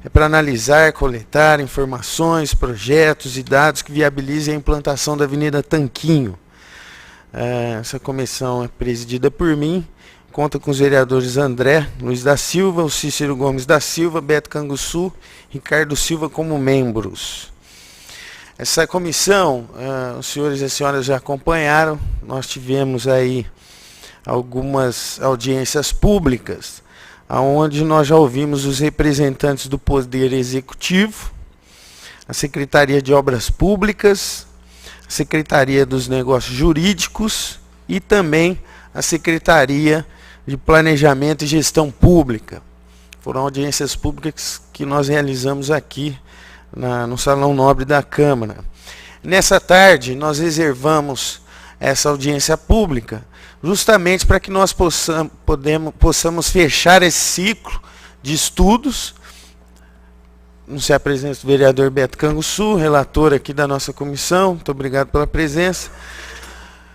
é para analisar, coletar informações, projetos e dados que viabilizem a implantação da Avenida Tanquinho. Essa comissão é presidida por mim, conta com os vereadores André Luiz da Silva, o Cícero Gomes da Silva, Beto Canguçu, Ricardo Silva como membros. Essa comissão, os senhores e as senhoras já acompanharam, nós tivemos aí algumas audiências públicas, onde nós já ouvimos os representantes do Poder Executivo, a Secretaria de Obras Públicas, a Secretaria dos Negócios Jurídicos e também a Secretaria de Planejamento e Gestão Pública. Foram audiências públicas que nós realizamos aqui no Salão Nobre da Câmara. Nessa tarde, nós reservamos essa audiência pública justamente para que nós possamos fechar esse ciclo de estudos. Não se apresenta o vereador Beto Canguçu, relator aqui da nossa comissão. Muito obrigado pela presença.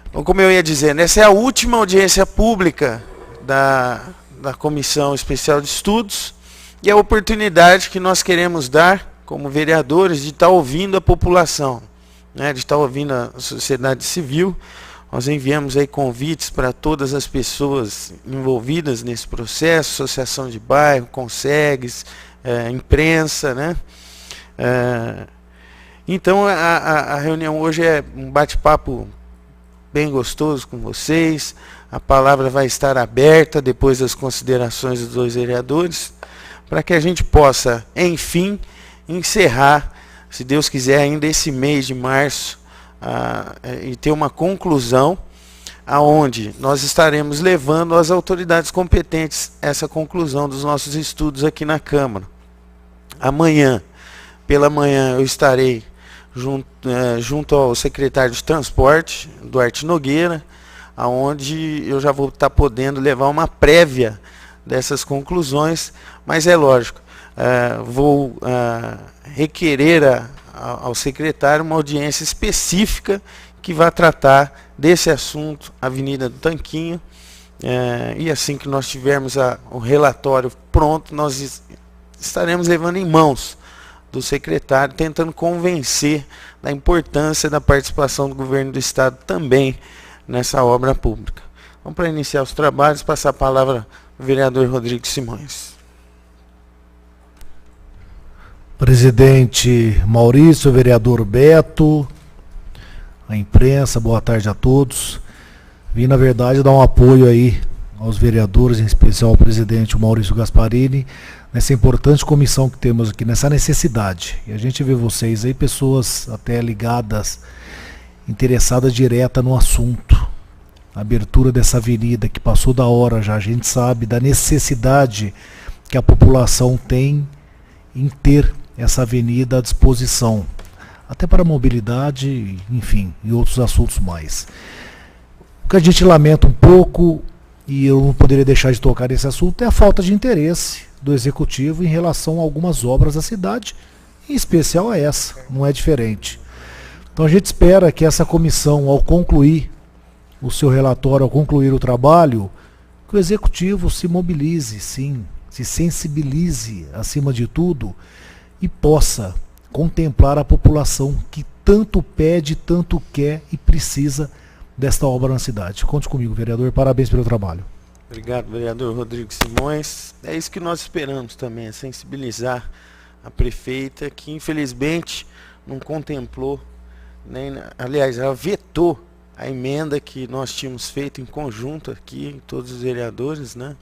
Então, como eu ia dizendo, essa é a última audiência pública da Comissão Especial de Estudos e a oportunidade que nós queremos dar como vereadores de estar ouvindo a população, né, de estar ouvindo a sociedade civil. Nós enviamos aí convites para todas as pessoas envolvidas nesse processo, associação de bairro, consegues, imprensa, né? Então a reunião hoje é um bate-papo bem gostoso com vocês. A palavra vai estar aberta depois das considerações dos dois vereadores, para que a gente possa, enfim, encerrar, se Deus quiser, ainda esse mês de março, e ter uma conclusão aonde nós estaremos levando às autoridades competentes essa conclusão dos nossos estudos aqui na Câmara. Amanhã, pela manhã, eu estarei junto ao secretário de Transporte, Duarte Nogueira, aonde eu já vou estar podendo levar uma prévia dessas conclusões, mas é lógico, vou requerer ao secretário uma audiência específica que vai tratar desse assunto, Avenida do Tanquinho, e assim que nós tivermos o relatório pronto, nós estaremos levando em mãos do secretário, tentando convencer da importância da participação do governo do estado também nessa obra pública. Então, para iniciar os trabalhos, passar a palavra ao vereador Rodrigo Simões. Presidente Maurício, vereador Beto, a imprensa, boa tarde a todos. Vim, na verdade, dar um apoio aí aos vereadores, em especial ao presidente Maurício Gasparini, nessa importante comissão que temos aqui, nessa necessidade. E a gente vê vocês aí, pessoas até ligadas, interessadas direta no assunto. A abertura dessa avenida que passou da hora já, a gente sabe da necessidade que a população tem em ter essa avenida à disposição, até para a mobilidade, enfim, e outros assuntos mais. O que a gente lamenta um pouco, e eu não poderia deixar de tocar nesse assunto, é a falta de interesse do Executivo em relação a algumas obras da cidade, em especial a essa, não é diferente. Então a gente espera que essa comissão, ao concluir o seu relatório, ao concluir o trabalho, que o Executivo se mobilize, sim, se sensibilize, acima de tudo, e possa contemplar a população que tanto pede, tanto quer e precisa desta obra na cidade. Conte comigo, vereador. Parabéns pelo trabalho. Obrigado, vereador Rodrigo Simões. É isso que nós esperamos também, é sensibilizar a prefeita, que infelizmente não contemplou, aliás, ela vetou a emenda que nós tínhamos feito em conjunto aqui, todos os vereadores, né?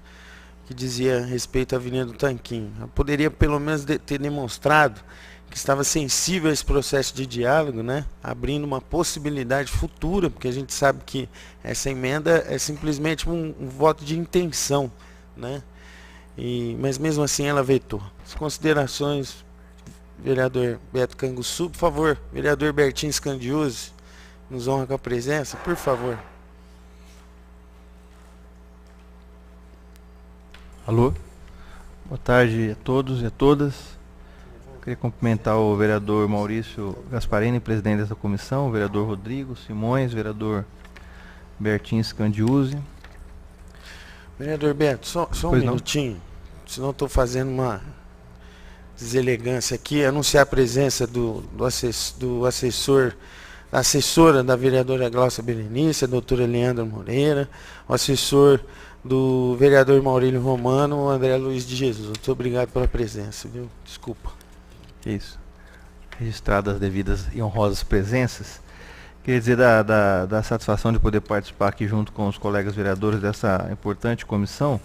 Que dizia respeito à Avenida do Tanquinho. Eu poderia pelo menos ter demonstrado que estava sensível a esse processo de diálogo, né? Abrindo uma possibilidade futura, porque a gente sabe que essa emenda é simplesmente um voto de intenção, né? Mas mesmo assim ela vetou. As considerações, vereador Beto Canguçu, por favor, vereador Bertinho Scandiuzzi, nos honra com a presença, por favor. Alô, boa tarde a todos e a todas. Queria cumprimentar o vereador Maurício Gasparini, presidente dessa comissão, o vereador Rodrigo Simões, vereador Bertinho Scandiuzzi. Vereador Beto, só um minutinho, senão estou fazendo deselegância aqui, anunciar a presença assessora da vereadora Glaucia Berenice, a doutora Leandra Moreira, o assessor do vereador Maurílio Romano, o André Luiz de Jesus. Muito obrigado pela presença, viu? Desculpa. Isso. Registradas as devidas e honrosas presenças. Queria dizer da satisfação de poder participar aqui junto com os colegas vereadores dessa importante comissão,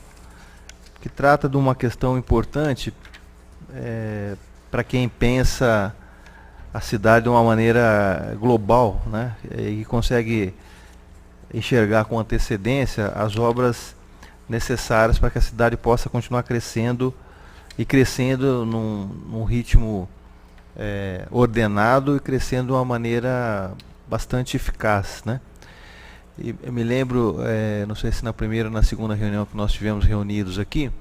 que trata de uma questão importante para quem pensa a cidade de uma maneira global, né? E consegue enxergar com antecedência as obras necessárias para que a cidade possa continuar crescendo e crescendo num ritmo ordenado e crescendo de uma maneira bastante eficaz, né? E eu me lembro, não sei se na primeira ou na segunda reunião que nós tivemos reunidos aqui,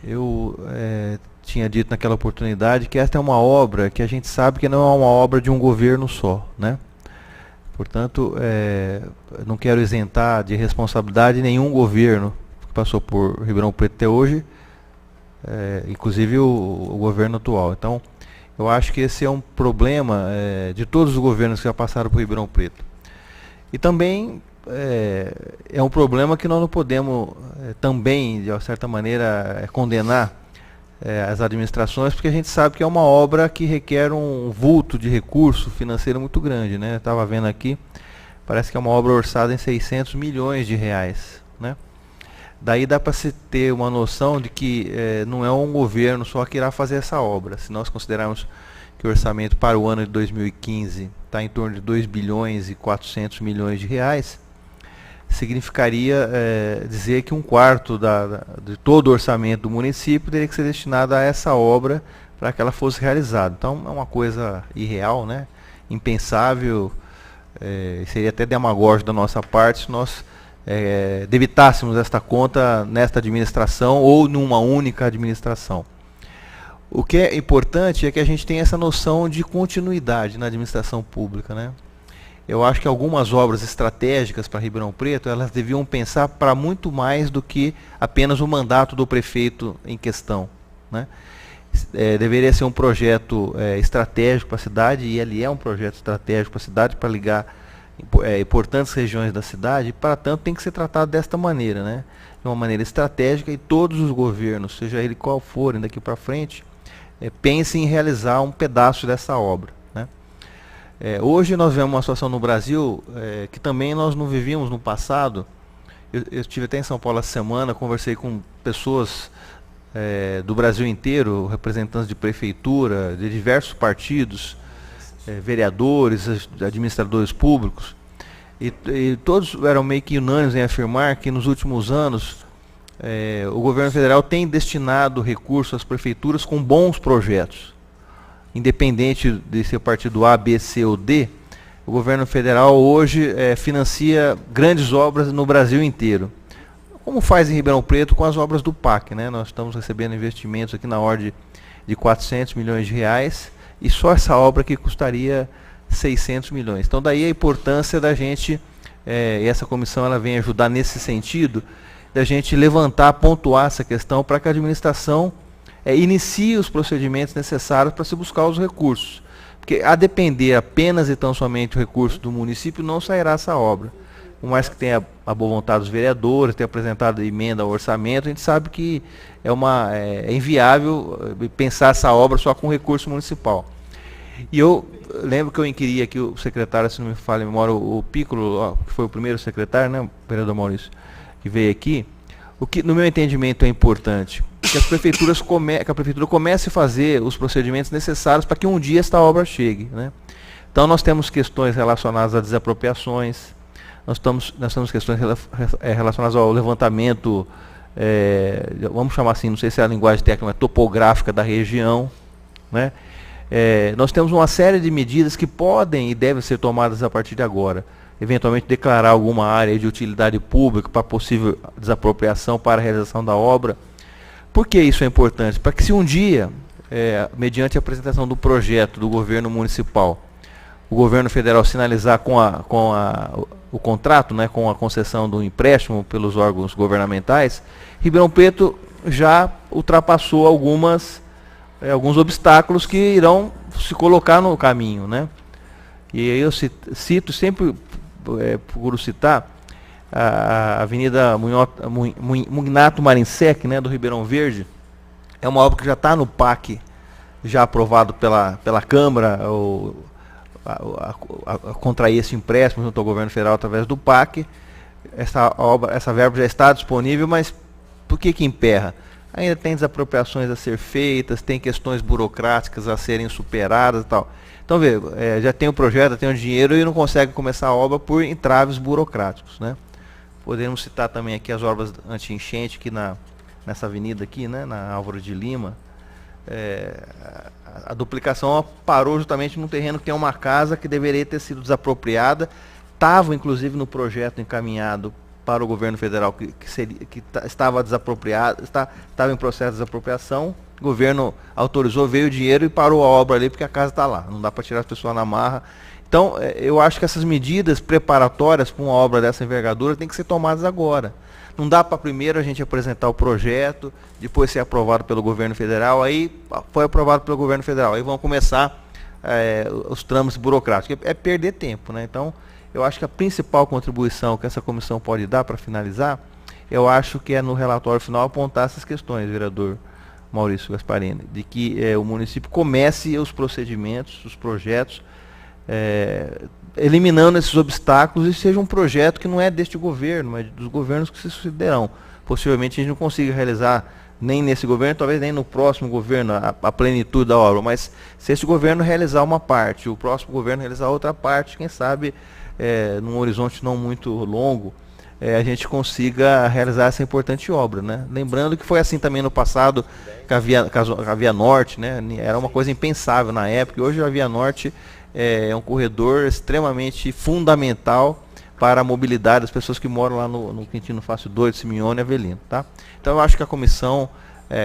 eu tinha dito naquela oportunidade que esta é uma obra que a gente sabe que não é uma obra de um governo só, né? Portanto, não quero isentar de responsabilidade nenhum governo que passou por Ribeirão Preto até hoje, inclusive o governo atual. Então, eu acho que esse é um problema de todos os governos que já passaram por Ribeirão Preto. E também é um problema que nós não podemos também, de certa maneira, condenar as administrações, porque a gente sabe que é uma obra que requer um vulto de recurso financeiro muito grande, né? Estava vendo aqui, parece que é uma obra orçada em 600 milhões de reais, né? Daí dá para se ter uma noção de que não é um governo só que irá fazer essa obra. Se nós considerarmos que o orçamento para o ano de 2015 está em torno de 2 bilhões e 400 milhões de reais, significaria dizer que um quarto de todo o orçamento do município teria que ser destinado a essa obra para que ela fosse realizada. Então é uma coisa irreal, né? Impensável, seria até demagógico da nossa parte se nós debitássemos esta conta nesta administração ou numa única administração. O que é importante é que a gente tenha essa noção de continuidade na administração pública, né? Eu acho que algumas obras estratégicas para Ribeirão Preto, elas deviam pensar para muito mais do que apenas o mandato do prefeito em questão, né? Deveria ser um projeto estratégico para a cidade, e ele é um projeto estratégico para a cidade, para ligar importantes regiões da cidade, e para tanto tem que ser tratado desta maneira, né? De uma maneira estratégica, e todos os governos, seja ele qual forem daqui para frente, pensem em realizar um pedaço dessa obra, né? Hoje nós vemos uma situação no Brasil que também nós não vivíamos no passado. Eu estive até em São Paulo essa semana, conversei com pessoas do Brasil inteiro, representantes de prefeitura, de diversos partidos, vereadores, administradores públicos, e todos eram meio que unânimes em afirmar que nos últimos anos o governo federal tem destinado recursos às prefeituras com bons projetos. Independente de ser partido A, B, C ou D, o governo federal hoje financia grandes obras no Brasil inteiro. Como faz em Ribeirão Preto com as obras do PAC, né? Nós estamos recebendo investimentos aqui na ordem de 400 milhões de reais, e só essa obra que custaria 600 milhões. Então daí a importância da gente, e essa comissão ela vem ajudar nesse sentido, da gente levantar, pontuar essa questão para que a administração inicie os procedimentos necessários para se buscar os recursos. Porque a depender apenas e tão somente o recurso do município, não sairá essa obra. Por mais que tenha a boa vontade dos vereadores, tenha apresentado emenda ao orçamento, a gente sabe que é inviável pensar essa obra só com recurso municipal. E eu lembro que eu inquiri aqui o secretário, se não me falha a memória, o Piccolo, que foi o primeiro secretário, né, o vereador Maurício, que veio aqui. O que, no meu entendimento, é importante que a prefeitura comece a fazer os procedimentos necessários para que um dia esta obra chegue, né? Então nós temos questões relacionadas a desapropriações, nós temos questões relacionadas ao levantamento, vamos chamar assim, não sei se é a linguagem técnica, mas topográfica da região, né? Nós temos uma série de medidas que podem e devem ser tomadas a partir de agora. Eventualmente declarar alguma área de utilidade pública para possível desapropriação para a realização da obra. Por que isso é importante? Para que se um dia, mediante a apresentação do projeto do governo municipal, o governo federal sinalizar com o contrato, né, com a concessão do empréstimo pelos órgãos governamentais, Ribeirão Preto já ultrapassou algumas alguns obstáculos que irão se colocar no caminho, né? E aí eu cito, sempre procuro citar a Avenida Mugnato Marinsec, né, do Ribeirão Verde. É uma obra que já está no PAC, já aprovado pela Câmara, a contrair esse empréstimo junto ao governo federal através do PAC. Essa verba já está disponível, mas por que emperra? Ainda tem desapropriações a ser feitas, tem questões burocráticas a serem superadas e tal. Então, já tem o projeto, já tem o dinheiro e não consegue começar a obra por entraves burocráticos, né? Podemos citar também aqui as obras anti-enchente aqui nessa avenida aqui, né, na Álvaro de Lima. A duplicação parou justamente num terreno que tem uma casa que deveria ter sido desapropriada. Estava, inclusive, no projeto encaminhado para o governo federal que estava desapropriado, estava em processo de desapropriação. O governo autorizou, veio o dinheiro e parou a obra ali porque a casa está lá. Não dá para tirar as pessoas na marra. Então, eu acho que essas medidas preparatórias para uma obra dessa envergadura têm que ser tomadas agora. Não dá para primeiro a gente apresentar o projeto, depois ser aprovado pelo governo federal, aí foi aprovado pelo governo federal, aí vão começar os trâmites burocráticos. É perder tempo, né? Então, eu acho que a principal contribuição que essa comissão pode dar para finalizar, eu acho que é no relatório final apontar essas questões, vereador Maurício Gasparini, de que o município comece os procedimentos, os projetos, eliminando esses obstáculos e seja um projeto que não é deste governo, mas dos governos que se sucederão. Possivelmente a gente não consiga realizar nem nesse governo, talvez nem no próximo governo, a plenitude da obra, mas se esse governo realizar uma parte, o próximo governo realizar outra parte, quem sabe, num horizonte não muito longo, a gente consiga realizar essa importante obra, né? Lembrando que foi assim também no passado com a Via Norte, né? Era uma coisa impensável na época, e hoje a Via Norte é um corredor extremamente fundamental para a mobilidade das pessoas que moram lá no Quintino Fácil 2, Simeone e Avelino, tá? Então eu acho que a comissão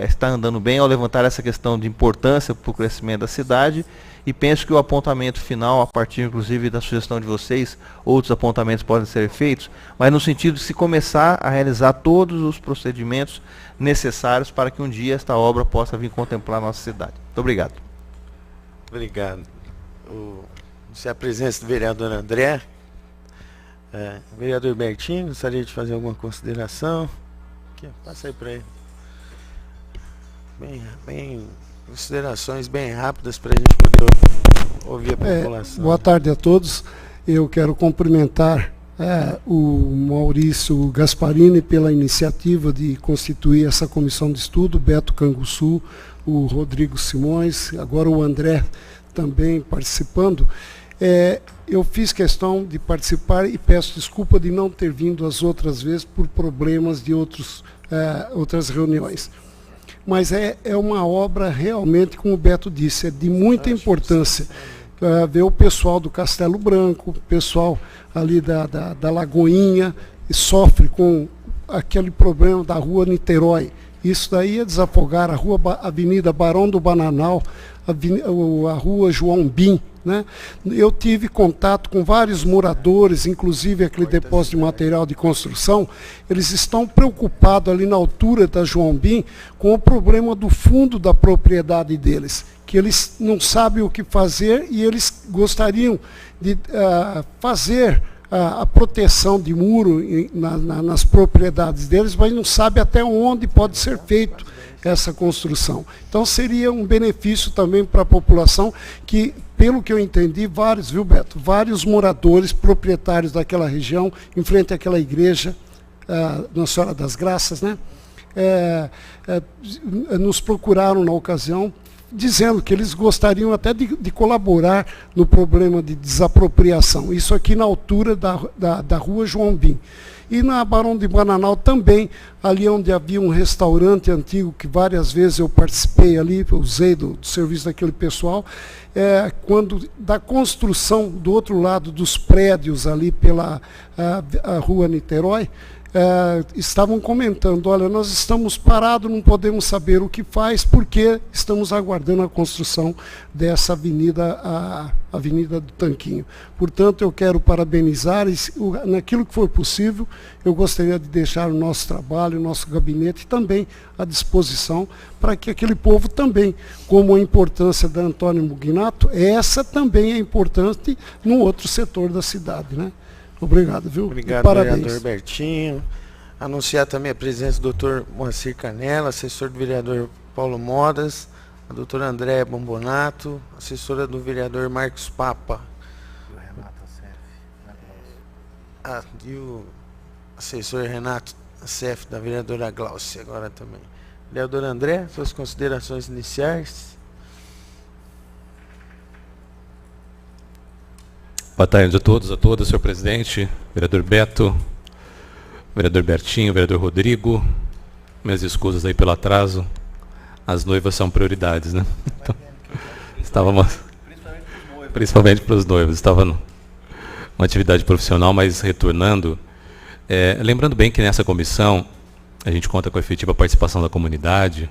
está andando bem ao levantar essa questão de importância para o crescimento da cidade, e penso que o apontamento final, a partir inclusive da sugestão de vocês, outros apontamentos podem ser feitos, mas no sentido de se começar a realizar todos os procedimentos necessários para que um dia esta obra possa vir contemplar a nossa cidade. Muito obrigado. Obrigado. Se a presença do vereador André, vereador Bertinho, gostaria de fazer alguma consideração? Aqui, passa aí para ele. Considerações bem rápidas para a gente poder ouvir a população. Boa tarde a todos. Eu quero cumprimentar o Maurício Gasparini pela iniciativa de constituir essa comissão de estudo, Beto Canguçu, o Rodrigo Simões, agora o André também participando. Eu fiz questão de participar e peço desculpa de não ter vindo as outras vezes por problemas de outras reuniões. Mas é uma obra realmente, como o Beto disse, é de muita importância. Ver o pessoal do Castelo Branco, o pessoal ali da Lagoinha, e sofre com aquele problema da rua Niterói. Isso daí é desafogar a Avenida Barão do Bananal, a rua João Bim, né? Eu tive contato com vários moradores, inclusive aquele depósito de material de construção. Eles estão preocupados ali na altura da João Bim com o problema do fundo da propriedade deles, que eles não sabem o que fazer e eles gostariam de fazer a proteção de muro nas propriedades deles, mas não sabe até onde pode ser feito essa construção. Então seria um benefício também para a população que, pelo que eu entendi, vários moradores, proprietários daquela região, em frente àquela igreja, Nossa Senhora das Graças, né? Nos procuraram na ocasião, dizendo que eles gostariam até de colaborar no problema de desapropriação. Isso aqui na altura da rua João Bim. E na Barão de Bananal também, ali onde havia um restaurante antigo, que várias vezes eu participei ali, eu usei do serviço daquele pessoal, quando da construção do outro lado dos prédios ali pela a rua Niterói, estavam comentando, olha, nós estamos parados, não podemos saber o que faz, porque estamos aguardando a construção dessa avenida, a Avenida do Tanquinho. Portanto, eu quero parabenizar, e naquilo que for possível, eu gostaria de deixar o nosso trabalho, o nosso gabinete também à disposição, para que aquele povo também, como a importância da Antônio Mugnato, essa também é importante num outro setor da cidade, né? Obrigado, viu? Obrigado, parabéns. vereador Bertinho. Anunciar também a presença do Dr. Moacir Canella, assessor do vereador Paulo Modas, a doutora Andréa Bombonato, assessora do vereador Marcos Papa. E o assessor Renato Assef, da vereadora Glaucia, agora também. Vereador André, suas considerações iniciais. Boa tarde a todos, a todas, senhor presidente, vereador Beto, vereador Bertinho, vereador Rodrigo. Minhas escusas aí pelo atraso. As noivas são prioridades, né? Então, estávamos, principalmente para os noivos, estava numa atividade profissional, mas retornando. Lembrando bem que nessa comissão a gente conta com a efetiva participação da comunidade.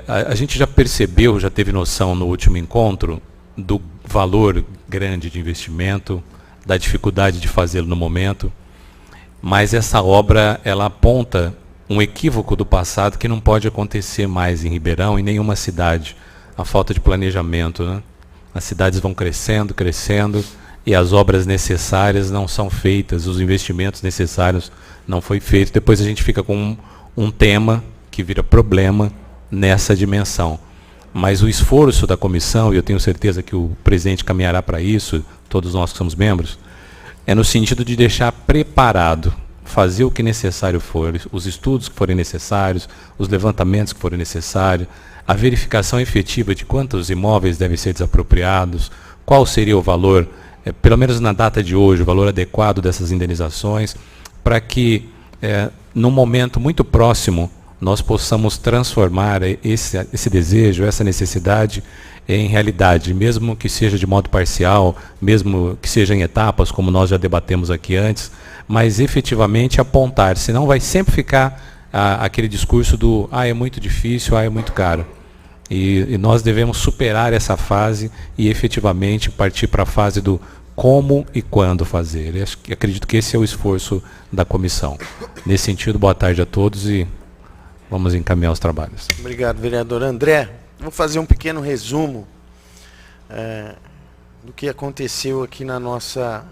A gente já percebeu, já teve noção no último encontro do valor grande de investimento, da dificuldade de fazê-lo no momento, mas essa obra, ela aponta um equívoco do passado que não pode acontecer mais em Ribeirão, em nenhuma cidade, a falta de planejamento, né? As cidades vão crescendo, crescendo, e as obras necessárias não são feitas, os investimentos necessários não foi feito. Depois a gente fica com um tema que vira problema nessa dimensão. Mas o esforço da comissão, e eu tenho certeza que o presidente caminhará para isso, todos nós que somos membros, é no sentido de deixar preparado, fazer o que necessário for, os estudos que forem necessários, os levantamentos que forem necessários, a verificação efetiva de quantos imóveis devem ser desapropriados, qual seria o valor, pelo menos na data de hoje, o valor adequado dessas indenizações, para que, num momento muito próximo, nós possamos transformar esse desejo, essa necessidade em realidade, mesmo que seja de modo parcial, mesmo que seja em etapas, como nós já debatemos aqui antes, mas efetivamente apontar, senão vai sempre ficar aquele discurso do é muito difícil, é muito caro. E nós devemos superar essa fase e efetivamente partir para a fase do como e quando fazer. Eu acredito que esse é o esforço da comissão. Nesse sentido, boa tarde a todos e vamos encaminhar os trabalhos. Obrigado, vereador André. Vou fazer um pequeno resumo do que aconteceu aqui na nossa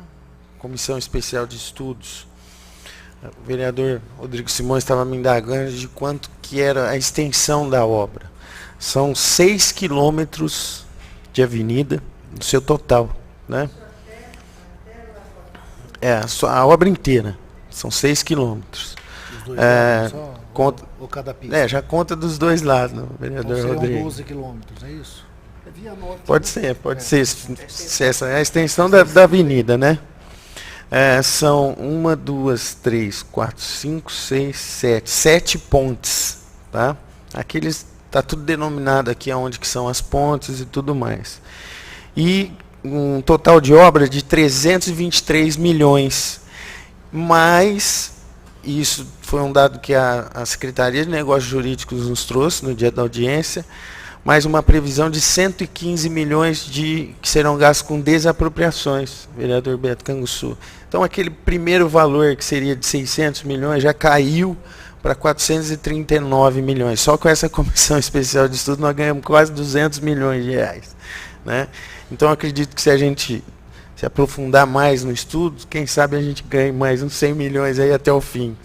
Comissão Especial de Estudos. O vereador Rodrigo Simões estava me indagando de quanto que era a extensão da obra. São 6 quilômetros de avenida, no seu total, né? A obra inteira. São 6 quilômetros. Conta, ou cada pista? Já conta dos dois lados, não, vereador então, Rodrigo. 12 quilômetros, é isso? Pode ser. Se essa é a extensão da avenida, né? São 1, 2, 3, 4, 5, 6, 7. 7 pontes, tá? Aqueles, tá tudo denominado aqui aonde que são as pontes e tudo mais. E um total de obra de 323 milhões. Mas isso foi um dado que a Secretaria de Negócios Jurídicos nos trouxe no dia da audiência, mais uma previsão de 115 milhões que serão gastos com desapropriações, vereador Beto Canguçu. Então aquele primeiro valor que seria de 600 milhões já caiu para 439 milhões. Só com essa comissão especial de estudo nós ganhamos quase 200 milhões de reais, né? Então acredito que se a gente se aprofundar mais no estudo, quem sabe a gente ganhe mais uns 100 milhões aí até o fim.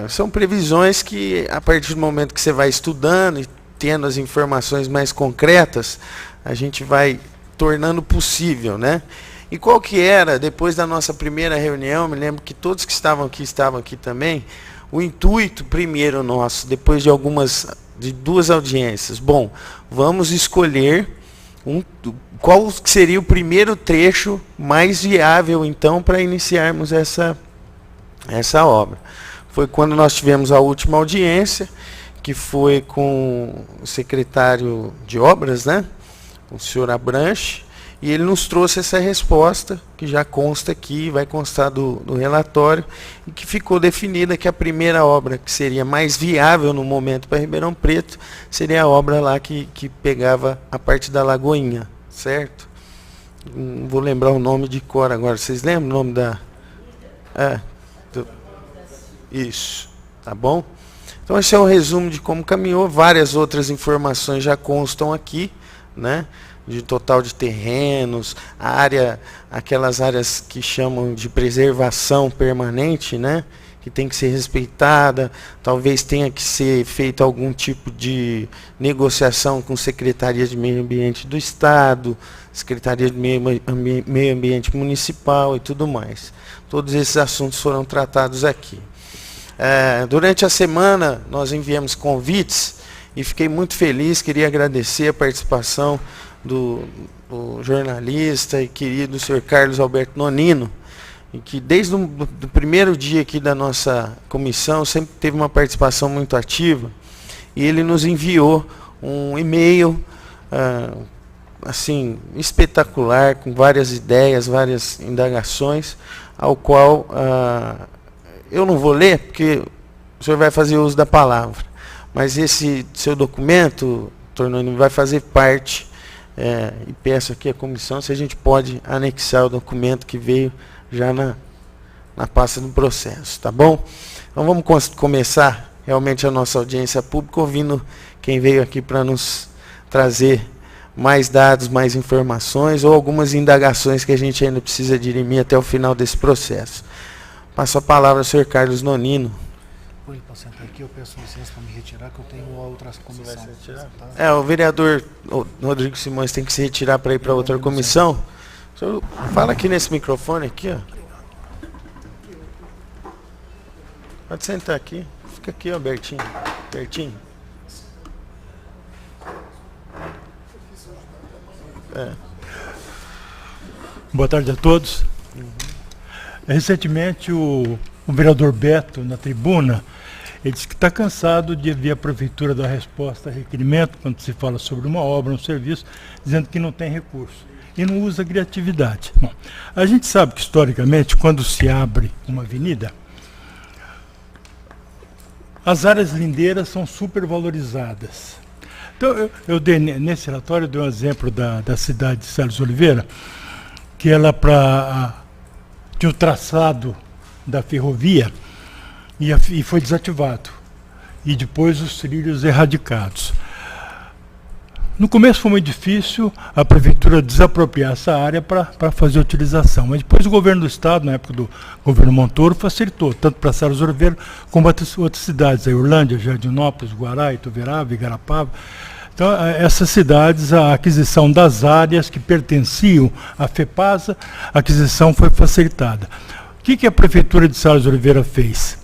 São previsões que, a partir do momento que você vai estudando e tendo as informações mais concretas, a gente vai tornando possível, né? E qual que era, depois da nossa primeira reunião, me lembro que todos que estavam aqui também, o intuito primeiro nosso, depois de 2 audiências, bom, vamos escolher qual seria o primeiro trecho mais viável, então, para iniciarmos essa obra. Foi quando nós tivemos a última audiência, que foi com o secretário de obras, né? O senhor Abranche, e ele nos trouxe essa resposta, que já consta aqui, vai constar do relatório, e que ficou definida que a primeira obra que seria mais viável no momento para Ribeirão Preto seria a obra lá que pegava a parte da Lagoinha, certo? Não vou lembrar o nome de cor agora, vocês lembram o nome da... Isso, tá bom? Então esse é o resumo de como caminhou, várias outras informações já constam aqui, né? De total de terrenos, aquelas áreas que chamam de preservação permanente, né? Que tem que ser respeitada, talvez tenha que ser feito algum tipo de negociação com Secretaria de Meio Ambiente do Estado, Secretaria de Meio Ambiente Municipal e tudo mais. Todos esses assuntos foram tratados aqui. Durante a semana nós enviamos convites e fiquei muito feliz, queria agradecer a participação do jornalista e querido senhor Carlos Alberto Nonino, e que desde o primeiro dia aqui da nossa comissão sempre teve uma participação muito ativa, e ele nos enviou um e-mail assim, espetacular, com várias ideias, várias indagações, ao qual eu não vou ler, porque o senhor vai fazer uso da palavra, mas esse seu documento, Tornoni, vai fazer parte, e peço aqui à comissão se a gente pode anexar o documento que veio já na pasta do processo, tá bom? Então vamos começar realmente a nossa audiência pública, ouvindo quem veio aqui para nos trazer mais dados, mais informações, ou algumas indagações que a gente ainda precisa dirimir até o final desse processo. Passo a palavra ao senhor Carlos Nonino. Para sentar aqui, eu peço licença para me retirar, que eu tenho outra comissão. Você vai se retirar? Tá? O vereador Rodrigo Simões tem que se retirar para ir para outra comissão. O senhor fala aqui nesse microfone aqui, ó. Pode sentar aqui. Fica aqui, ó, Bertinho. Bertinho. Boa tarde a todos. Recentemente o vereador Beto, na tribuna, ele disse que está cansado de ver a prefeitura dar resposta a requerimento quando se fala sobre uma obra, um serviço, dizendo que não tem recurso e não usa criatividade. Bom, a gente sabe que historicamente, quando se abre uma avenida, as áreas lindeiras são supervalorizadas. Então, eu dei nesse relatório, eu dei um exemplo da cidade de Salles Oliveira, que ela tinha o traçado da ferrovia e foi desativado. E depois os trilhos erradicados. No começo foi muito difícil a prefeitura desapropriar essa área para fazer a utilização, mas depois o governo do estado, na época do governo Montoro, facilitou, tanto para Salles Oliveira como para outras cidades, a Urlândia, Jardinópolis, Guará, Ituverava, Igarapava. Então, essas cidades, a aquisição das áreas que pertenciam à FEPASA, a aquisição foi facilitada. O que a prefeitura de Salles Oliveira fez?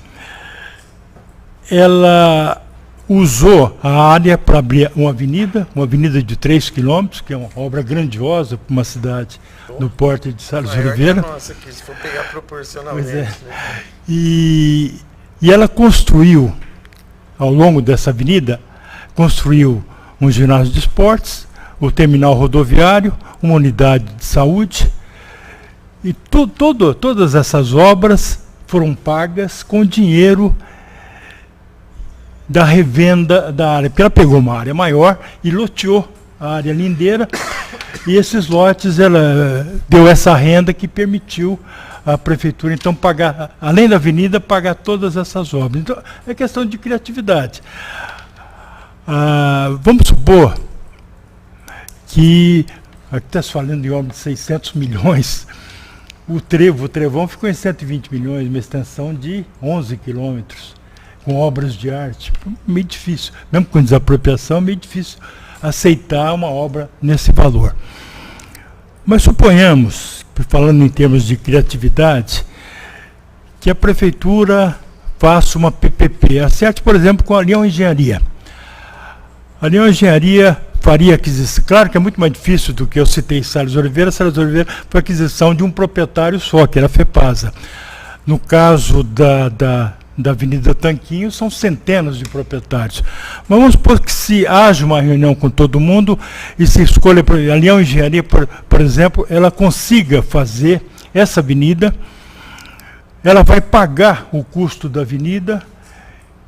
Ela usou a área para abrir uma avenida de 3 quilômetros, que é uma obra grandiosa para uma cidade do porte de Salles Oliveira. Nossa, aqui, se for pegar proporcionalmente. Pois é. Né? E ela construiu, ao longo dessa avenida, construiu um ginásio de esportes, o terminal rodoviário, uma unidade de saúde, e todas essas obras foram pagas com dinheiro da revenda da área, porque ela pegou uma área maior e loteou a área lindeira, e esses lotes, ela deu essa renda que permitiu a prefeitura, então, pagar, além da avenida, pagar todas essas obras. Então, é questão de criatividade. Vamos supor que, aqui está se falando de obra de 600 milhões, o Trevão ficou em 120 milhões, uma extensão de 11 quilômetros, com obras de arte. Meio difícil, mesmo com desapropriação, meio difícil aceitar uma obra nesse valor. Mas suponhamos, falando em termos de criatividade, que a prefeitura faça uma PPP, acerte, por exemplo, com a Leão Engenharia. A Leão Engenharia faria aquisição, claro que é muito mais difícil do que eu citei Salles Oliveira. Salles Oliveira foi aquisição de um proprietário só, que era a FEPASA. No caso da da Avenida Tanquinho são centenas de proprietários. Mas vamos supor que se haja uma reunião com todo mundo e se escolha, a Leão Engenharia, por exemplo, ela consiga fazer essa avenida, ela vai pagar o custo da avenida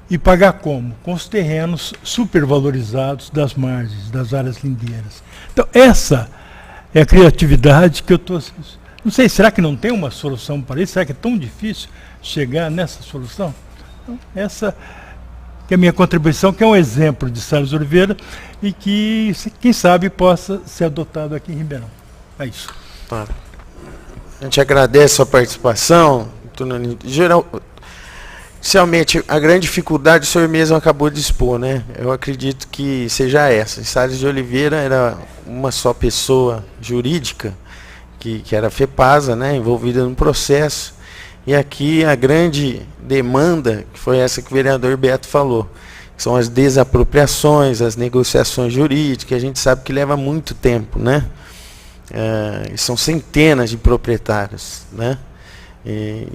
e pagar como? Com os terrenos supervalorizados das margens, das áreas lindeiras. Então, essa é a criatividade que eu estou... Não sei, será que não tem uma solução para isso? Será que é tão difícil chegar nessa solução? Então, essa que é a minha contribuição, que é um exemplo de Salles Oliveira e que, quem sabe, possa ser adotado aqui em Ribeirão. É isso. A gente agradece a sua participação. Inicialmente, a grande dificuldade o senhor mesmo acabou de expor, né? Eu acredito que seja essa. Salles de Oliveira era uma só pessoa jurídica, que era a FEPASA, né, envolvida no processo. E aqui a grande demanda, que foi essa que o vereador Beto falou, que são as desapropriações, as negociações jurídicas, a gente sabe que leva muito tempo, né? São centenas de proprietários, né?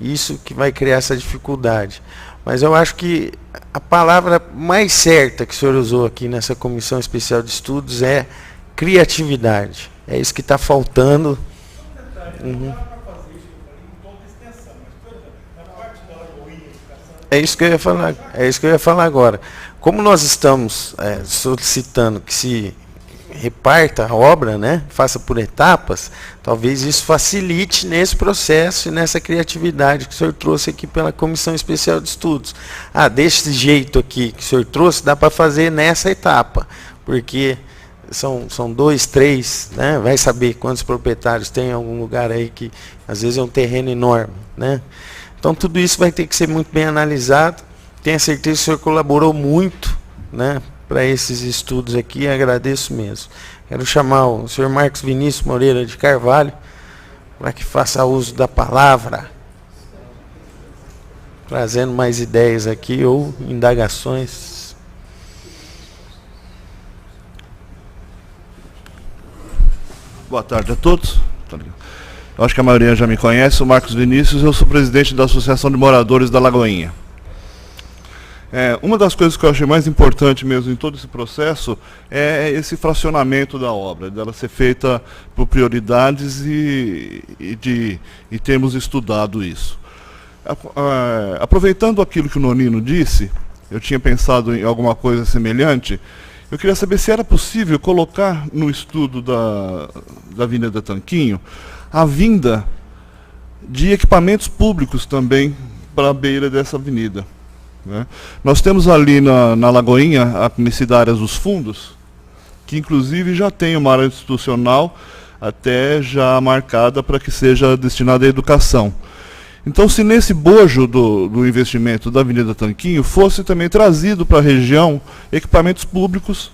Isso que vai criar essa dificuldade. Mas eu acho que a palavra mais certa que o senhor usou aqui nessa Comissão Especial de Estudos é criatividade. É isso que está faltando. É isso que eu ia falar. É isso que eu ia falar agora. Como nós estamos solicitando que se reparta a obra, né, faça por etapas, talvez isso facilite nesse processo e nessa criatividade que o senhor trouxe aqui pela Comissão Especial de Estudos. Desse jeito aqui que o senhor trouxe, dá para fazer nessa etapa, porque são 2, 3, né, vai saber quantos proprietários tem em algum lugar aí que às vezes é um terreno enorme, né? Então tudo isso vai ter que ser muito bem analisado. Tenho certeza que o senhor colaborou muito, né, para esses estudos aqui, agradeço mesmo. Quero chamar o senhor Marcos Vinícius Moreira de Carvalho para que faça uso da palavra, trazendo mais ideias aqui ou indagações. Boa tarde a todos. Eu acho que a maioria já me conhece, sou Marcos Vinícius, eu sou presidente da Associação de Moradores da Lagoinha. Uma das coisas que eu achei mais importante mesmo em todo esse processo é esse fracionamento da obra, dela ser feita por prioridades e termos estudado isso. Aproveitando aquilo que o Nonino disse, eu tinha pensado em alguma coisa semelhante, eu queria saber se era possível colocar no estudo da Avenida Tanquinho a vinda de equipamentos públicos também para a beira dessa avenida. Né? Nós temos ali na Lagoinha a Comunicidade dos Fundos, que inclusive já tem uma área institucional até já marcada para que seja destinada à educação. Então, se nesse bojo do investimento da Avenida Tanquinho fosse também trazido para a região equipamentos públicos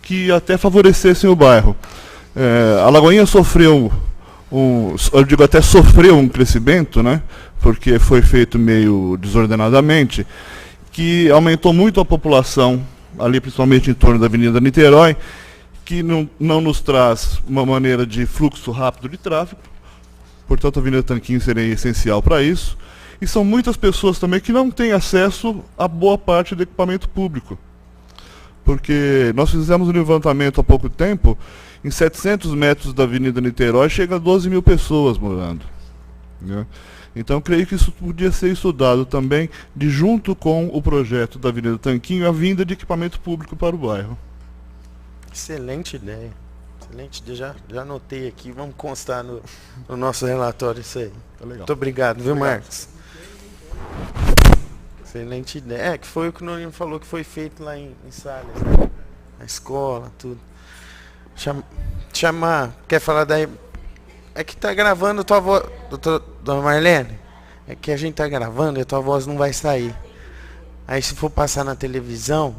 que até favorecessem o bairro. A Lagoinha sofreu sofreu um crescimento, né, porque foi feito meio desordenadamente, que aumentou muito a população, ali principalmente em torno da Avenida Niterói, que não nos traz uma maneira de fluxo rápido de tráfego, portanto a Avenida Tanquinho seria essencial para isso, e são muitas pessoas também que não têm acesso a boa parte do equipamento público, porque nós fizemos um levantamento há pouco tempo, em 700 metros da Avenida Niterói chega a 12 mil pessoas morando. Né? Então, creio que isso podia ser estudado também, junto com o projeto da Avenida Tanquinho, a vinda de equipamento público para o bairro. Excelente ideia. Excelente ideia. Já anotei aqui, vamos constar no nosso relatório isso aí. Tá legal. Muito obrigado, viu, Marcos? Excelente ideia. Que foi o que o Norino falou que foi feito lá em Salles, né? Na escola, tudo. Quer falar daí? É que tá gravando tua voz, dona Marlene. É que a gente tá gravando e a tua voz não vai sair. Aí se for passar na televisão,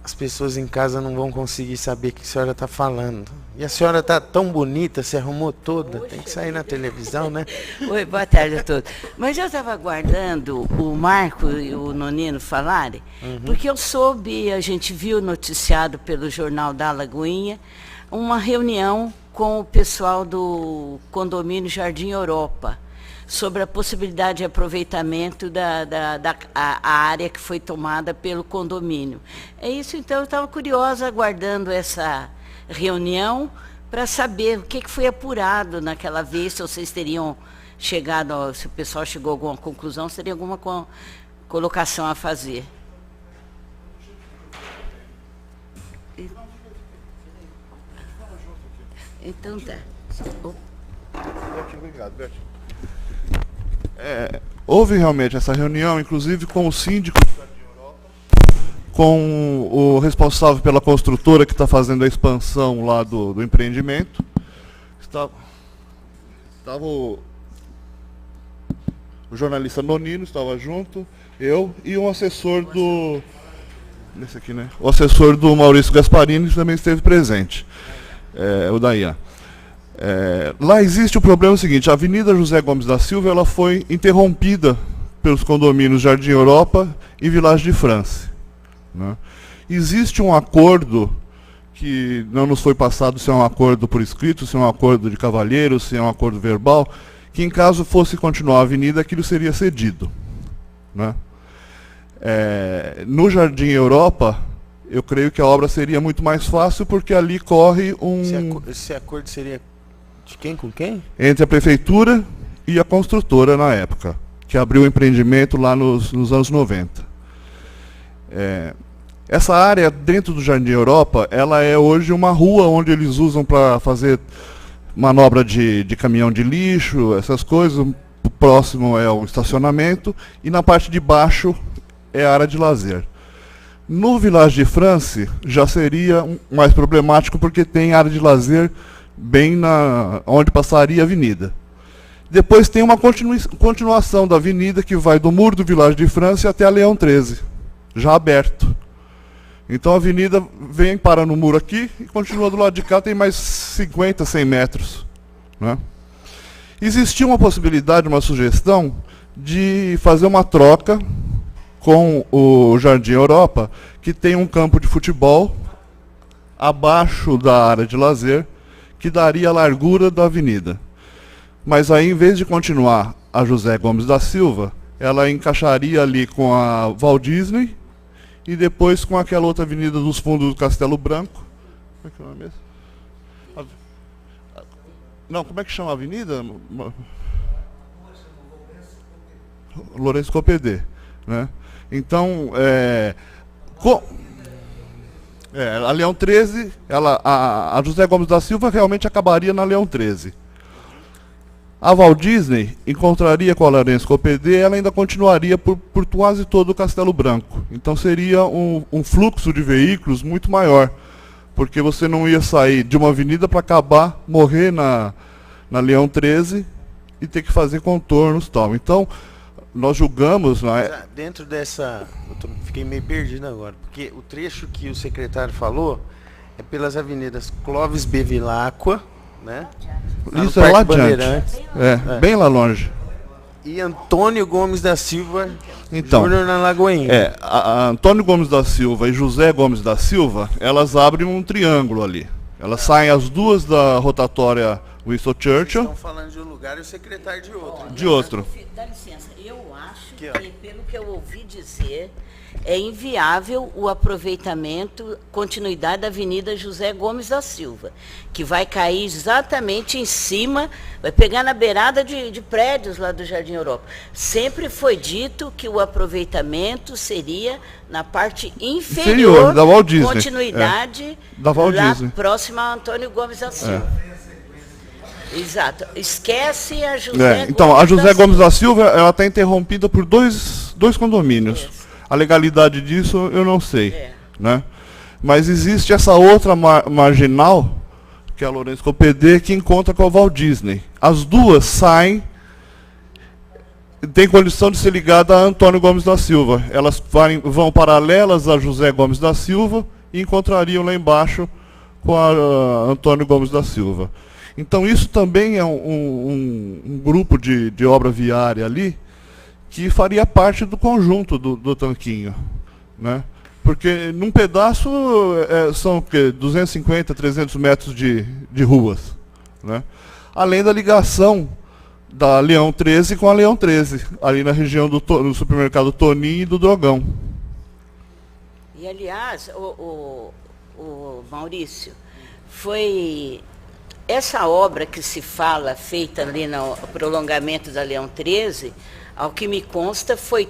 as pessoas em casa não vão conseguir saber o que a senhora tá falando. E a senhora tá tão bonita, se arrumou toda, tem que sair na televisão, né? Oi, boa tarde a todos. Mas eu estava aguardando o Marco e o Nonino falarem, porque eu soube, a gente viu noticiado pelo Jornal da Lagoinha, uma reunião com o pessoal do condomínio Jardim Europa, sobre a possibilidade de aproveitamento a área que foi tomada pelo condomínio. É isso, então, eu estava curiosa, aguardando essa reunião, para saber o que foi apurado naquela vez, se vocês teriam chegado, se o pessoal chegou a alguma conclusão, se teria alguma colocação a fazer. Então tá. Obrigado, Berti. Houve realmente essa reunião, inclusive com o síndico do Jardim Europa, com o responsável pela construtora que está fazendo a expansão lá do empreendimento. Estava o jornalista Nonino, estava junto, eu e um assessor do... Nesse aqui, né? O assessor do Maurício Gasparini também esteve presente. O Dayan. Lá existe o problema seguinte: a Avenida José Gomes da Silva ela foi interrompida pelos condomínios Jardim Europa e Village de France, né? Existe um acordo que não nos foi passado se é um acordo por escrito, se é um acordo de cavalheiro, se é um acordo verbal, que em caso fosse continuar a avenida, aquilo seria cedido, né? No Jardim Europa, eu creio que a obra seria muito mais fácil, porque ali corre Esse acordo seria de quem com quem? Entre a prefeitura e a construtora na época, que abriu o empreendimento lá nos anos 90. Essa área dentro do Jardim Europa, ela é hoje uma rua onde eles usam para fazer manobra de caminhão de lixo, essas coisas. O próximo é o estacionamento e na parte de baixo é a área de lazer. No Village de France já seria mais problemático, porque tem área de lazer bem onde passaria a avenida. Depois tem uma continuação da avenida que vai do muro do Village de France até a Leão 13, já aberto. Então a avenida vem, para no muro aqui e continua do lado de cá, tem mais 50, 100 metros, né? Existia uma possibilidade, uma sugestão de fazer uma troca com o Jardim Europa, que tem um campo de futebol abaixo da área de lazer, que daria a largura da avenida. Mas aí, em vez de continuar a José Gomes da Silva, ela encaixaria ali com a Walt Disney e depois com aquela outra avenida dos fundos do Castelo Branco. Como é que é o nome mesmo? Não, como é que chama a avenida? Lourenço Copedê, né? Então, a Leão 13, a José Gomes da Silva realmente acabaria na Leão 13. A Walt Disney encontraria com a Lourenço Copedê, ela ainda continuaria por quase todo o Castelo Branco. Então seria um fluxo de veículos muito maior, porque você não ia sair de uma avenida para acabar, morrer na Leão 13 e ter que fazer contornos e tal. Então, nós julgamos... Dentro dessa... Fiquei meio perdido agora, porque o trecho que o secretário falou é pelas avenidas Clóvis Bevilacqua, né? Isso é lá adiante. Bem lá longe. E Antônio Gomes da Silva Então, Júnior na Lagoinha. a Antônio Gomes da Silva e José Gomes da Silva, elas abrem um triângulo ali. Elas saem as duas da rotatória Winston Churchill. Estão falando de um lugar e o secretário de outro. De outro. Dá licença, eu acho que, pelo que eu ouvi dizer, é inviável o aproveitamento, continuidade da Avenida José Gomes da Silva, que vai cair exatamente em cima, vai pegar na beirada de prédios lá do Jardim Europa. Sempre foi dito que o aproveitamento seria na parte inferior da Walt Disney. Continuidade da Walt lá Disney. próxima a Antônio Gomes da Silva. Exato. Esquece a José Então, a José Gomes da Silva, ela está interrompida por dois condomínios. A legalidade disso eu não sei, né? Mas existe essa outra marginal, que é a Lourenço Copedê, que encontra com a Walt Disney. As duas saem, tem condição de ser ligada a Antônio Gomes da Silva. Elas vão paralelas a José Gomes da Silva e encontrariam lá embaixo com a Antônio Gomes da Silva. Então isso também é um grupo de obra viária ali, que faria parte do conjunto do Tanquinho, né? Porque num pedaço são 250, 300 metros de ruas, né? Além da ligação da Leão 13 com a Leão 13, ali na região do supermercado Toninho e do Drogão. E, aliás, o Maurício, foi essa obra que se fala, feita ali no prolongamento da Leão 13, ao que me consta, foi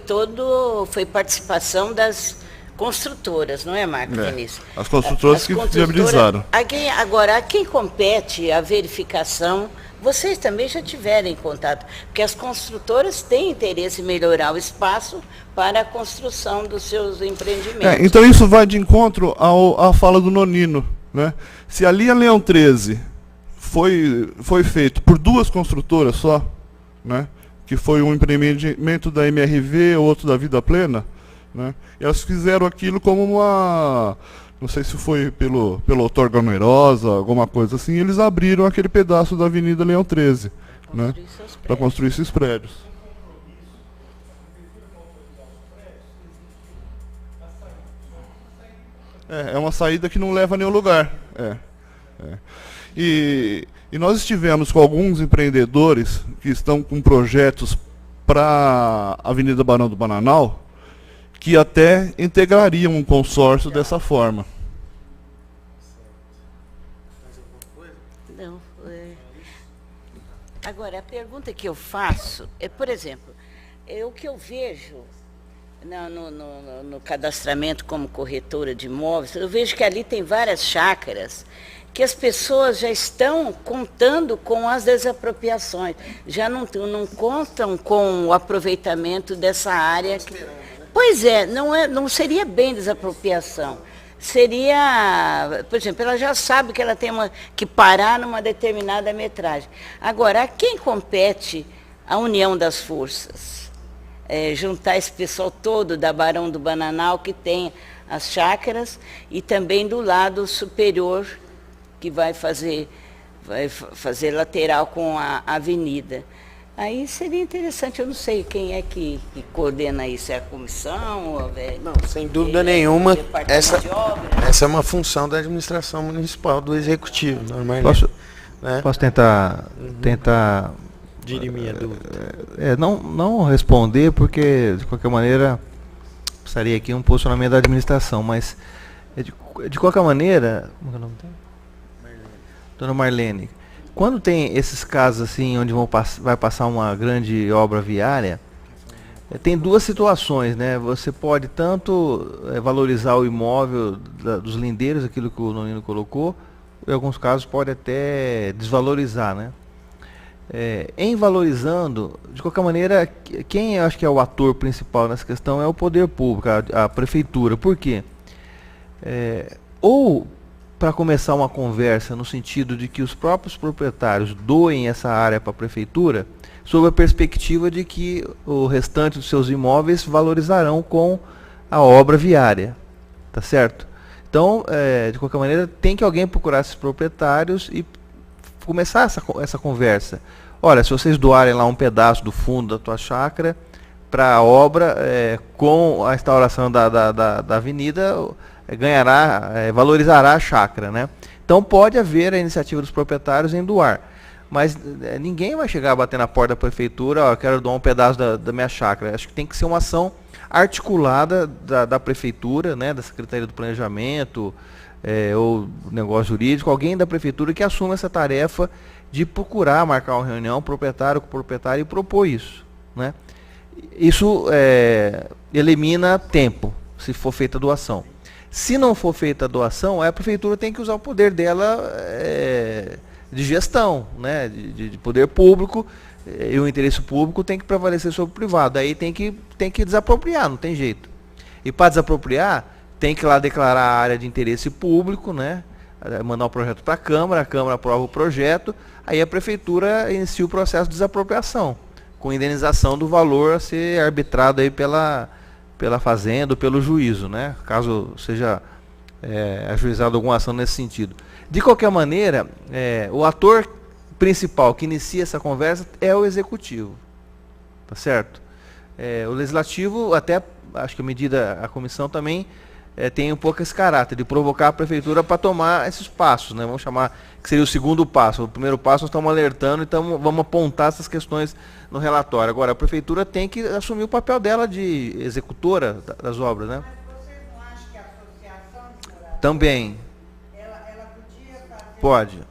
participação das construtoras, não é, Marco Vinícius? As construtoras que viabilizaram. Agora, a quem compete a verificação, vocês também já tiveram em contato, porque as construtoras têm interesse em melhorar o espaço para a construção dos seus empreendimentos. Então isso vai de encontro à fala do Nonino, né? Se ali a Leão 13 foi feito por 2 construtoras só, né? Que foi um empreendimento da MRV, outro da Vida Plena, né? Elas fizeram aquilo como uma, não sei se foi pelo Outorga Onerosa, alguma coisa assim, eles abriram aquele pedaço da Avenida Leão 13, né? Para construir esses prédios. É uma saída que não leva a nenhum lugar. E nós estivemos com alguns empreendedores que estão com projetos para a Avenida Barão do Bananal, que até integrariam um consórcio dessa forma. Não. Agora, a pergunta que eu faço é, por exemplo, o que eu vejo no cadastramento como corretora de imóveis, eu vejo que ali tem várias chácaras que as pessoas já estão contando com as desapropriações, já não contam com o aproveitamento dessa área. Pois é, não seria bem desapropriação. Seria, por exemplo, ela já sabe que ela tem que parar numa determinada metragem. Agora, a quem compete a união das forças? Juntar esse pessoal todo da Barão do Bananal, que tem as chácaras, e também do lado superior, que vai fazer lateral com a avenida. Aí seria interessante, eu não sei quem é que coordena isso, é a comissão? Não, sem dúvida nenhuma, essa é uma função da administração municipal, do executivo, normalmente. Posso tentar dirimir a dúvida? Não responder, porque, de qualquer maneira, precisaria aqui um posicionamento da administração, mas, de qualquer maneira... Como é o nome dela? Dona Marlene, quando tem esses casos assim, onde vai passar uma grande obra viária, tem 2 situações, né? Você pode tanto valorizar o imóvel dos lindeiros, aquilo que o Nonino colocou, em alguns casos pode até desvalorizar, né? Em valorizando, de qualquer maneira, quem eu acho que é o ator principal nessa questão é o poder público, a prefeitura. Por quê? Ou para começar uma conversa no sentido de que os próprios proprietários doem essa área para a prefeitura, sob a perspectiva de que o restante dos seus imóveis valorizarão com a obra viária, tá certo? Então, de qualquer maneira, tem que alguém procurar esses proprietários e começar essa conversa. Olha, se vocês doarem lá um pedaço do fundo da tua chácara para a obra, com a instauração da avenida, valorizará a chácara, né? Então pode haver a iniciativa dos proprietários em doar, mas ninguém vai chegar a bater na porta da prefeitura, eu quero doar um pedaço da minha chácara. Acho que tem que ser uma ação articulada da prefeitura, né, da Secretaria do Planejamento, ou negócio jurídico, alguém da prefeitura que assuma essa tarefa de procurar marcar uma reunião proprietário com proprietário e propor isso, né? Isso elimina tempo, se for feita a doação. Se não for feita a doação, a prefeitura tem que usar o poder dela de gestão, né, de poder público, e o interesse público tem que prevalecer sobre o privado. Aí tem que desapropriar, não tem jeito. E para desapropriar, tem que lá declarar a área de interesse público, né, mandar o projeto para a Câmara aprova o projeto, aí a prefeitura inicia o processo de desapropriação, com indenização do valor a ser arbitrado aí pela fazenda ou pelo juízo, né? Caso seja ajuizada alguma ação nesse sentido. De qualquer maneira, o ator principal que inicia essa conversa é o executivo, tá certo? O legislativo, até acho que a comissão também tem um pouco esse caráter de provocar a prefeitura para tomar esses passos, né? Vamos chamar que seria o segundo passo. O primeiro passo nós estamos alertando, então vamos apontar essas questões no relatório. Agora, a prefeitura tem que assumir o papel dela de executora das obras, né? Mas vocês não acham que a associação de moradores, Também. ela podia fazer Pode. umas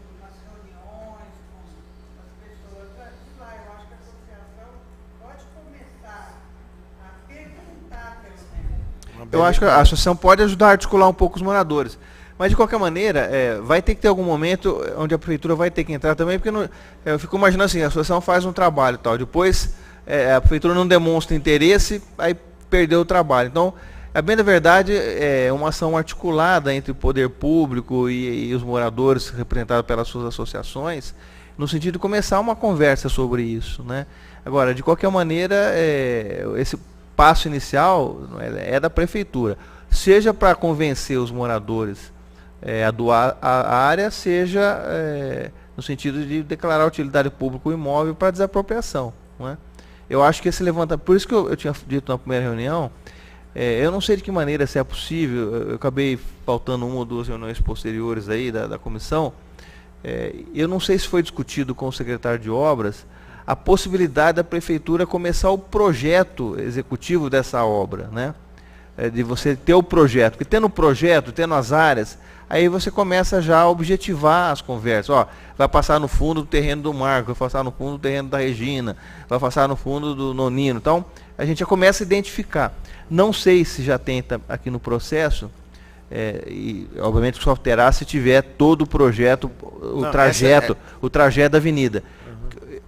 reuniões com as pessoas? Sei lá, eu acho que a associação pode começar a perguntar, pelo menos. Eu acho que a associação pode ajudar a articular um pouco os moradores. Mas, de qualquer maneira, vai ter que ter algum momento onde a prefeitura vai ter que entrar também, porque eu fico imaginando assim, a associação faz um trabalho e tal, depois a prefeitura não demonstra interesse, aí perdeu o trabalho. Então, a bem da verdade, é uma ação articulada entre o poder público e os moradores representados pelas suas associações, no sentido de começar uma conversa sobre isso, né? Agora, de qualquer maneira, esse passo inicial é da prefeitura, seja para convencer os moradores a doar a área, seja no sentido de declarar utilidade pública o imóvel para desapropriação, não é? Eu acho que esse levantamento, por isso que eu tinha dito na primeira reunião, eu não sei de que maneira, se é possível, eu acabei faltando uma ou duas reuniões posteriores aí da comissão, eu não sei se foi discutido com o secretário de obras a possibilidade da prefeitura começar o projeto executivo dessa obra, né? De você ter o projeto, porque tendo o projeto, tendo as áreas, aí você começa já a objetivar as conversas. Ó, vai passar no fundo do terreno do Marco, vai passar no fundo do terreno da Regina, vai passar no fundo do Nonino. Então, a gente já começa a identificar. Não sei se já tem aqui no processo, e obviamente só terá se tiver todo o projeto, o trajeto da avenida.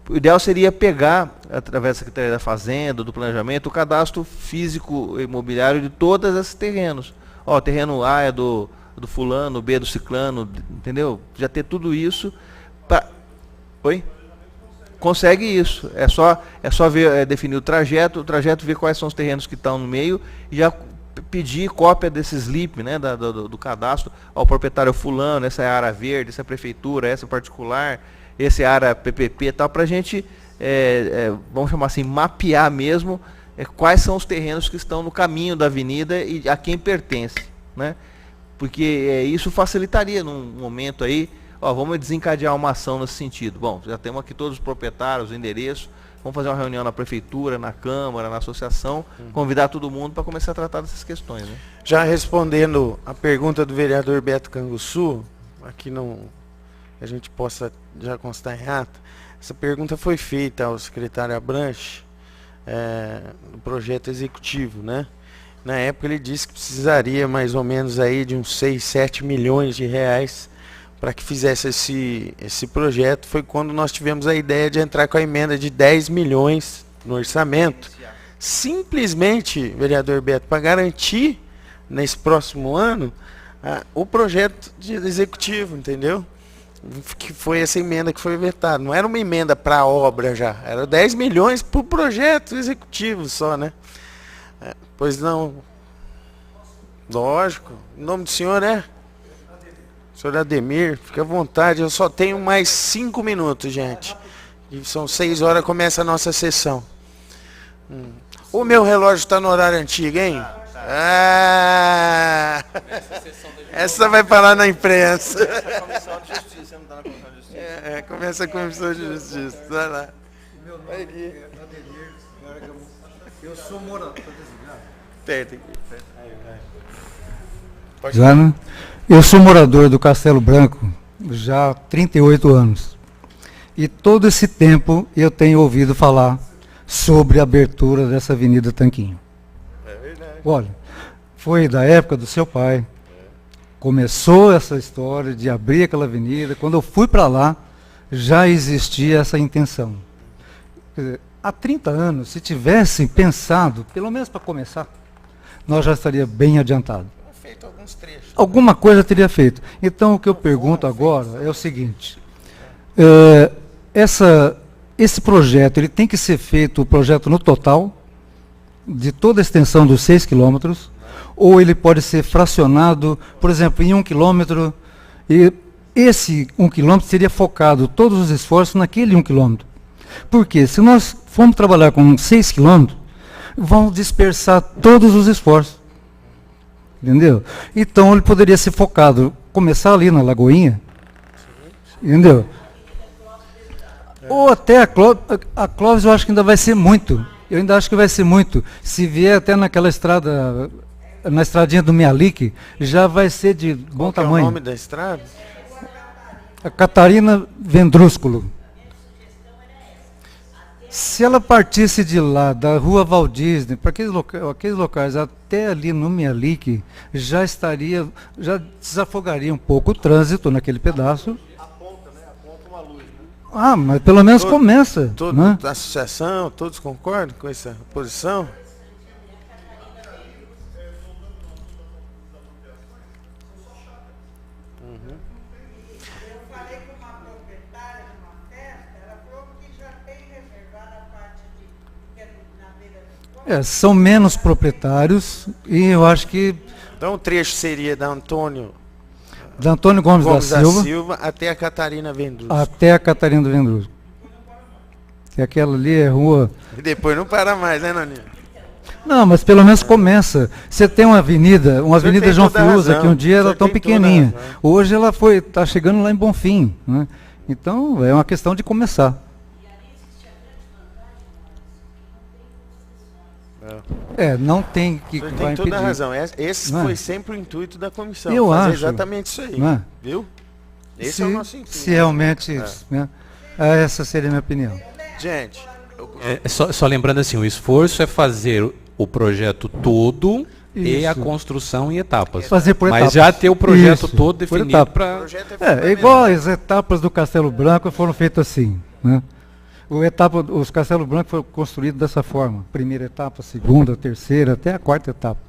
O ideal seria pegar, através da Secretaria da Fazenda, do Planejamento, o cadastro físico imobiliário de todos esses terrenos. Ó, terreno A é do fulano, B é do ciclano, entendeu? Já ter tudo isso. Oi? Consegue isso. É só ver, definir o trajeto ver quais são os terrenos que estão no meio e já pedir cópia desse slip, né, do cadastro. Ó, o proprietário fulano, essa é a área verde, essa é a prefeitura, essa é particular, esse é a área PPP e tal, para a gente, vamos chamar assim, mapear mesmo quais são os terrenos que estão no caminho da avenida e a quem pertence, né? Porque isso facilitaria num momento aí, ó, vamos desencadear uma ação nesse sentido. Bom, já temos aqui todos os proprietários, o endereço, vamos fazer uma reunião na prefeitura, na Câmara, na associação, convidar todo mundo para começar a tratar dessas questões, né? Já respondendo a pergunta do vereador Beto Canguçu, aqui não a gente possa já constar em ata, essa pergunta foi feita ao secretário Abranches do projeto executivo, né? Na época ele disse que precisaria mais ou menos aí de uns 6, 7 milhões de reais para que fizesse esse projeto. Foi quando nós tivemos a ideia de entrar com a emenda de 10 milhões no orçamento. Simplesmente, vereador Beto, para garantir nesse próximo ano o projeto de executivo, entendeu? Que foi essa emenda que foi vetada. Não era uma emenda para a obra já, era 10 milhões para o projeto executivo só, né? Pois não. Lógico. O nome do senhor é? Senhor Ademir, fique à vontade. Eu só tenho mais 5 minutos, gente. E são 6 horas, começa a nossa sessão. O meu relógio está no horário antigo, hein? Essa vai parar na imprensa. Começa a Comissão de Justiça. Vai lá. Vai aqui. Eu sou morador. Eu sou morador do Castelo Branco já há 38 anos. E todo esse tempo eu tenho ouvido falar sobre a abertura dessa Avenida Tanquinho. É verdade. Olha, foi da época do seu pai. Começou essa história de abrir aquela avenida. Quando eu fui para lá, já existia essa intenção. Quer dizer, há 30 anos, se tivessem pensado, pelo menos para começar, nós já estaria bem adiantado. Feito alguns trechos. Alguma coisa teria feito. Então, o que eu pergunto agora é o seguinte. Esse projeto, ele tem que ser feito, o projeto no total, de toda a extensão dos 6 quilômetros, ou ele pode ser fracionado, por exemplo, em 1 quilômetro, e esse 1 quilômetro seria focado todos os esforços naquele 1 quilômetro. Porque se nós formos trabalhar com 6 quilômetros, vão dispersar todos os esforços. entendeu? Então ele poderia ser focado, começar ali na Lagoinha, entendeu? Ou até a Clóvis eu acho que ainda vai ser muito. Eu ainda acho que vai ser muito. Se vier até naquela estrada, na estradinha do Mialik, já vai ser de bom Qual tamanho. é o nome da estrada? A Catarina Vendrúsculo. Se ela partisse de lá, da Rua Valdisne, para aqueles locais até ali no Mialik, já desafogaria um pouco o trânsito naquele pedaço. Aponta, né? Aponta uma luz, né? Ah, mas pelo menos começa. Né? A associação, todos concordam com essa posição? Eu falei com uma proprietária numa festa, ela falou que já tem reservada a parte que é na beira do ponto. São menos proprietários e eu acho que Então o trecho seria da Antônio da Antônio Gomes da Silva até a Catarina Vendruz. até a Catarina do Vendrúsculo. Que aquela ali é rua... E depois não para mais, né, Naninha? Não, mas pelo menos começa. Você tem uma avenida tem João toda a Fiuza, razão. que um dia O era senhor tão tem toda a pequenininha. razão. Hoje ela está chegando lá em Bonfim. Né? Então é uma questão de começar. Não tem que O senhor vai tem toda a impedir. razão. Esse Não é? foi sempre o intuito da comissão. Eu fazer acho. exatamente isso aí. Não é? Viu? Esse é o nosso intuito. Se realmente... Né? Essa seria a minha opinião. Gente, Só lembrando assim, o esforço é fazer o projeto todo e a Isso. construção em etapas. Fazer por Mas etapas. já ter o projeto Isso, todo por definido etapa. o para... projeto é É fundamental. igual as etapas do Castelo Branco foram feitas assim. Né? Os Castelo Branco foram construídos dessa forma. Primeira etapa, segunda, terceira, até a quarta etapa.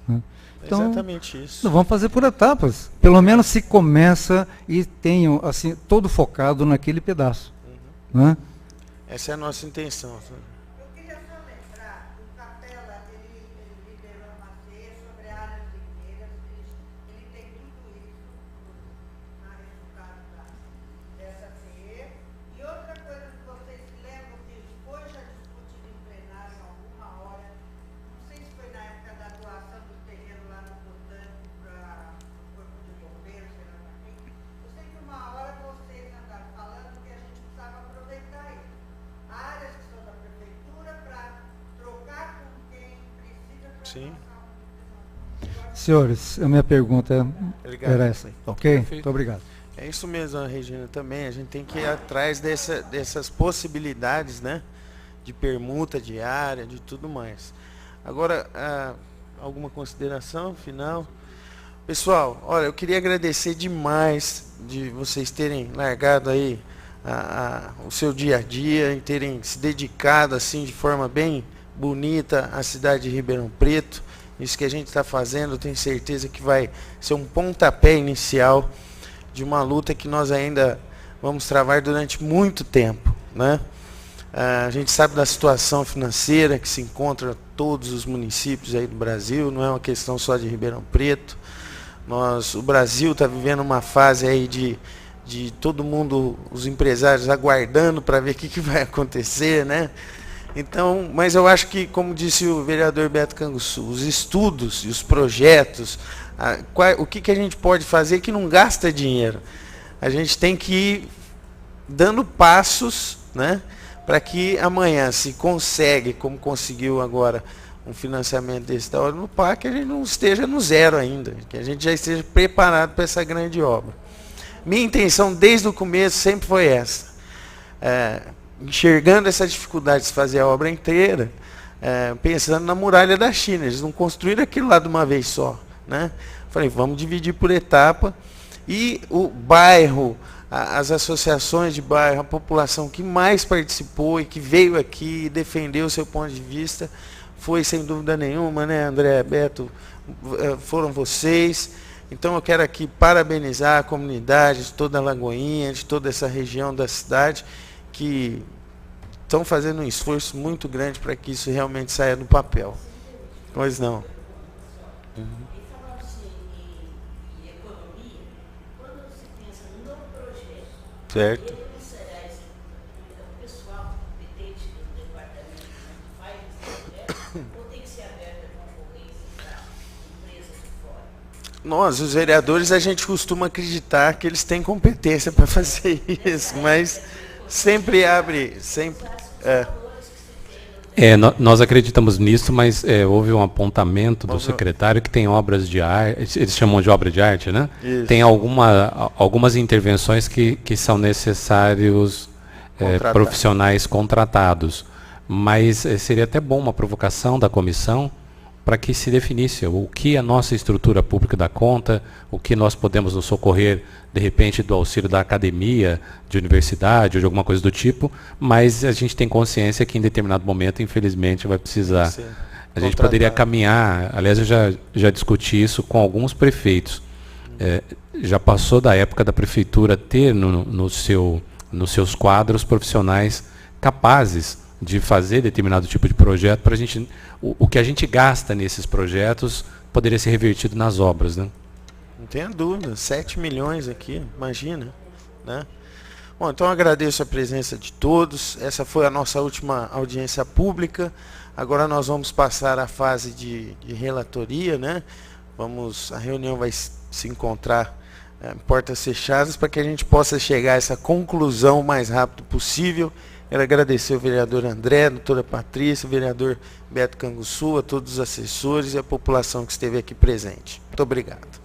Né? Então, Exatamente isso. nós vamos fazer por etapas. Pelo menos se começa e tem assim, todo focado naquele pedaço. Né? Essa é a nossa intenção. Eu queria só lembrar, o Capela, ele liberou uma CE sobre áreas inteiras, ele tem tudo isso na resultado dessa CE. E outra coisa que vocês se lembram que foi já discutido em plenário em alguma hora, não sei se foi na época da doação do terreno lá no Botânico para o Corpo de Bombeiros, sei lá para quem. Eu sei que uma hora vocês andaram falando que a gente precisava aproveitar isso. Áreas que são da prefeitura para trocar com quem precisa para Sim. Senhores, a minha pergunta Obrigado. era essa. Ok? Perfeito. Muito obrigado. É isso mesmo, Regina, também. A gente tem que ir atrás dessas possibilidades, né? De permuta diária, de tudo mais. Agora, alguma consideração final? Pessoal, olha, eu queria agradecer demais de vocês terem largado aí o seu dia a dia e terem se dedicado assim de forma bem bonita à cidade de Ribeirão Preto. Isso que a gente está fazendo, eu tenho certeza que vai ser um pontapé inicial de uma luta que nós ainda vamos travar durante muito tempo, né? A gente sabe da situação financeira que se encontra todos os municípios aí do Brasil, não é uma questão só de Ribeirão Preto. O Brasil está vivendo uma fase aí de todo mundo, os empresários aguardando para ver o que vai acontecer, né? Então, mas eu acho que, como disse o vereador Beto Canguçu, os estudos e os projetos, o que a gente pode fazer que não gasta dinheiro? A gente tem que ir dando passos, né? Para que amanhã, se consegue, como conseguiu agora, um financiamento desse da hora no parque, a gente não esteja no zero ainda, que a gente já esteja preparado para essa grande obra. Minha intenção desde o começo sempre foi essa. Enxergando essa dificuldade de se fazer a obra inteira, pensando na muralha da China, eles não construíram aquilo lá de uma vez só, né? Falei, vamos dividir por etapa, e o bairro, as associações de bairro, a população que mais participou e que veio aqui e defendeu o seu ponto de vista, foi sem dúvida nenhuma, né, André, Beto, foram vocês. Então eu quero aqui parabenizar a comunidade de toda a Lagoinha, de toda essa região da cidade, que estão fazendo um esforço muito grande para que isso realmente saia do papel. Pois não. Certo. Nós, os vereadores, a gente costuma acreditar que eles têm competência para fazer isso, mas sempre abre, sempre... Nós acreditamos nisso, mas houve um apontamento do secretário que tem obras de arte, eles chamam de obra de arte, né? Isso. Tem algumas intervenções que são necessários profissionais contratados, mas seria até bom uma provocação da comissão para que se definisse o que a nossa estrutura pública dá conta, o que nós podemos nos socorrer, de repente, do auxílio da academia, de universidade ou de alguma coisa do tipo, mas a gente tem consciência que em determinado momento, infelizmente, vai precisar. A gente poderia caminhar, aliás, eu já discuti isso com alguns prefeitos. Já passou da época da prefeitura ter nos seus quadros profissionais capazes de fazer determinado tipo de projeto para a gente, o que a gente gasta nesses projetos poderia ser revertido nas obras, né? Não tenha dúvida, 7 milhões aqui, imagina, né? Bom, então eu agradeço a presença de todos, essa foi a nossa última audiência pública, agora nós vamos passar à fase de relatoria, né? A reunião vai se encontrar portas fechadas para que a gente possa chegar a essa conclusão o mais rápido possível. Quero agradecer ao vereador André, a doutora Patrícia, o vereador Beto Canguçu, a todos os assessores e a população que esteve aqui presente. Muito obrigado.